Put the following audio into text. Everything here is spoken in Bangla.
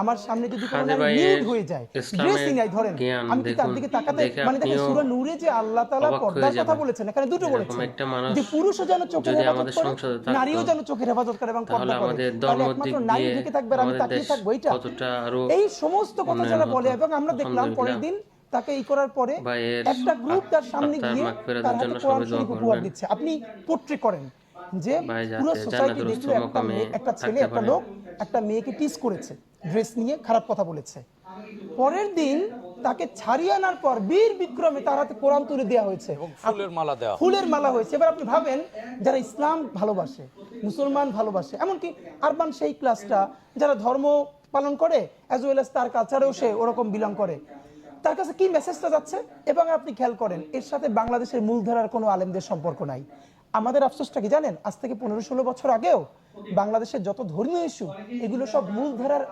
আমার সামনে যদি কোনো নারী নিউড হয়ে যায়, ড্রেসিং আই ধরেন, আমি কি তার দিকে তাকাতে, মানে দেখেন সূরা নূরে যে আল্লাহ তাআলা পর্দার কথা বলেছেন, এখানে দুটো বলেছেন যে পুরুষও যেন চোখের হেফাজত করে, নারীও যেন চোখের হেফাজত করে এবং পর্দা করে। তাহলে একমাত্র নারী ঢেকে থাকবে আর আমি তাকিয়ে থাকবো, এটা এই সমস্ত কথা যারা বলে। এবং আমরা দেখলাম পরের দিন তাকে এই করার পরে একটা গ্রুপ তার সামনে গিয়ে তার হাতে কোরআন শরীফ উপহার দিচ্ছে। আপনি পোট্রে করেন যে পুরো সোসাইটি দেখলো একটা ছেলে, একটা লোক একটা মেয়েকে টিজ করেছে, ড্রেস নিয়ে খারাপ কথা বলেছে। পরের দিন তাকে ছাড়িয়ে আনার পর বীর বিক্রমে তার হাতে কোরআন তুলে দেওয়া হয়েছে, ফুলের মালা হয়েছে। এবার আপনি ভাবেন যারা ইসলাম ভালোবাসে, মুসলমান ভালোবাসে, এমনকি আরবান সেই ক্লাসটা যারা ধর্ম পালন করে অ্যাজ ওয়েল অ্যাজ তার কালচারেও সে ওরকম বিলং করে, তার কাছে কি মেসেজটা যাচ্ছে। এবং আপনি খেয়াল করেন এর সাথে বাংলাদেশের মূলধারার কোনো আলেমদের সম্পর্ক নাই। আমাদের আফসোসটা কি জানেন, আজ থেকে 15-16 বছর আগেও বাংলাদেশের যত ধর্মীয় ইস্যু এগুলো সব মূলধারার